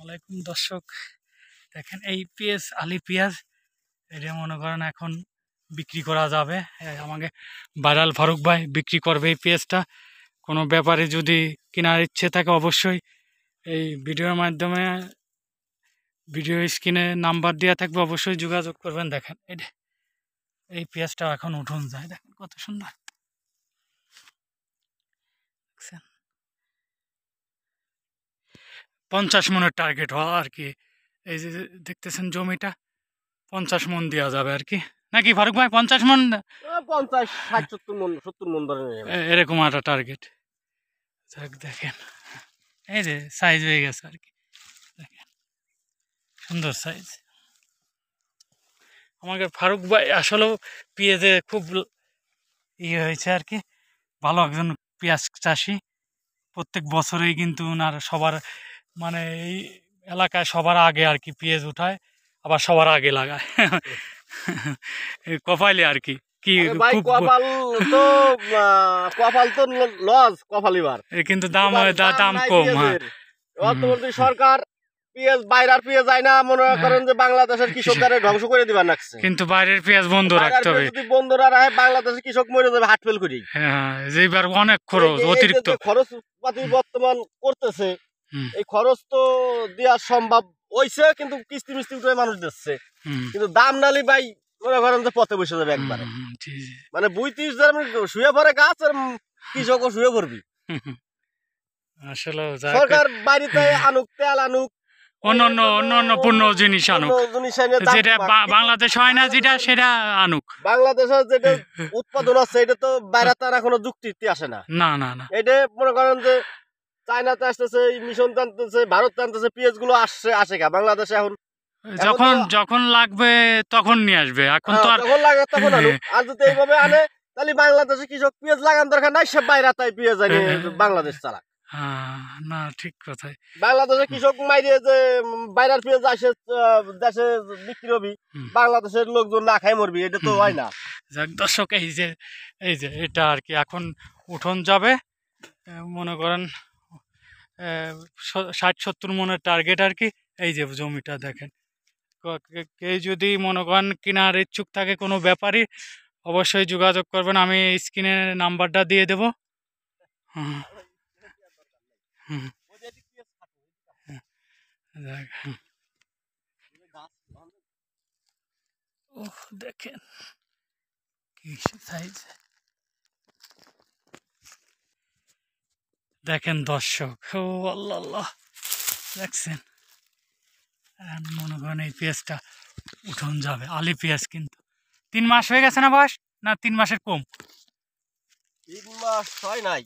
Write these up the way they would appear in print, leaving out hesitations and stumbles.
আসসালামাইকুম দর্শক, দেখেন এই পেঁয়াজ আলি পেঁয়াজ এটা মনে করেন এখন বিক্রি করা যাবে। আমাকে ভাইরাল ফারুক ভাই বিক্রি করবে এই পেঁয়াজটা। কোনো ব্যাপারে যদি কেনার ইচ্ছে থাকে অবশ্যই এই ভিডিওর মাধ্যমে ভিডিও স্ক্রিনে নাম্বার দেওয়া থাকবে, অবশ্যই যোগাযোগ করবেন। দেখেন এই পেঁয়াজটা এখন উঠুন যায়, দেখেন কত সুন্দর। 50 মনের টার্গেট হওয়া আর কি। এই যে দেখতেছেন জমিটা 50 মন দেওয়া যাবে আর কি, নাকি ফারুক ভাই? 50 মন, 50, 60, 70 মন ধরে এরকম একটা টার্গেট। দেখেন এই যে সাইজ হয়ে গেছে আর কি, দেখেন সুন্দর সাইজ। আমাকে ফারুক ভাই আসলেও পেঁয়াজে খুব ইয়ে হয়েছে আর কি, ভালো একজন পেঁয়াজ চাষি। প্রত্যেক বছরেই কিন্তু ওনার সবার মানে এই এলাকায় সবার আগে আর কি পেঁয়াজ উঠায়, আবার সবার আগে লাগায়। কপালে আর কি কি কপাল তো লস কপালিবার, কিন্তু দাম কম। সরকার পেঁয়াজ বাইরের পেঁয়াজ যায় না, মনে করেন যে বাংলাদেশের কৃষকদের ধ্বংস করে দিবার লাগছে। কিন্তু বাইরের পেঁয়াজ বন্ধ রাখতে হবে, যদি বন্ধরা রাখে বাংলাদেশের কৃষক মরে যাবে হাট ফেল করি। হ্যাঁ, যেবার অনেক খরচ, অতিরিক্ত খরচ পাতি বর্তমান করতেছে, এই খরচ তো দেওয়া সম্ভব হইছে, কিন্তু কিস্তি মিস্তি উঠে মানুষ দিচ্ছে, কিন্তু দাম নালি ভাই মনে করেন যে পথে বসে যাবে একবারে। মানে বুঝতিস শুয়ে পড়ে গাছ আর কৃষকও শুয়ে পড়বি। আসলে সরকার বাড়িতে আনুক, তেল আনুক, অন্য পণ্য জিনিস আনুক, যেটা বাংলাদেশ হয় না যেটা সেটা আনুক। বাংলাদেশের যেটা উৎপাদন আছে এটা তো বাইরে তার এখনো যুক্তি আসে না। না না না, এটা মনে করেন যে চায়নাতে আসতেছে, মিশন টানতেছে, ভারত টানতেছে, পেঁয়াজ গুলো আসে কা বাংলাদেশে এখন যখন লাগবে তখন নিয়ে আসবে। এখন তো যখন লাগে তখন আনুক। আর যদি এইভাবে আনে তাহলে বাংলাদেশে কৃষক পেঁয়াজ লাগান দরকার নাই, সব বাইরে তাই পেঁয়াজ আনে বাংলাদেশ চালা। না, ঠিক কথাই। বাংলাদেশের কৃষক মাইরে যে বাইরের পেঁয়াজ আসে দেশে বিক্রি হবি, বাংলাদেশের লোকজন না খাই মরবি, এটা তো হয় না। যাক দর্শক, এই যে এটা আর কি এখন উঠোন যাবে। মনে করেন 60-70 মনের টার্গেট আর কি। এই যে জমিটা দেখেন, কেউ যদি মনে করেন কেনার ইচ্ছুক থাকে কোনো ব্যাপারী, অবশ্যই যোগাযোগ করবেন। আমি স্ক্রিনে নাম্বারটা দিয়ে দেবো। দেখেন কি সাইজ, দেখেন দর্শক। ও আল্লাহ আল্লাহ, দেখছেন? মনে করেন এই পেঁয়াজটা উঠোন যাবে, আলি পেঁয়াজ। কিন্তু 3 মাস হয়ে গেছে না বয়স? না 3 মাসের কম? 3 মাস হয় নাই,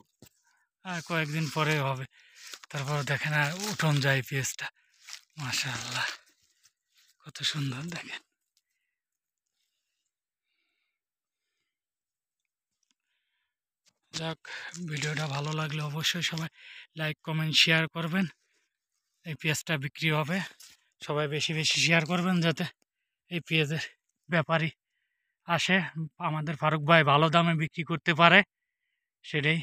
আর কয়েকদিন পরে হবে। তারপর দেখেন আর উঠোন যায় পেঁয়াজটা। মাশাআল্লাহ, কত সুন্দর দেখেন। যাক, ভিডিওটা ভালো লাগলে অবশ্যই সবাই লাইক, কমেন্ট, শেয়ার করবেন। এই পেঁয়াজটা বিক্রি হবে, সবাই বেশি বেশি শেয়ার করবেন যাতে এই পেঁয়াজের ব্যাপারী আসে, আমাদের ফারুক ভাই ভালো দামে বিক্রি করতে পারে, সেটাই।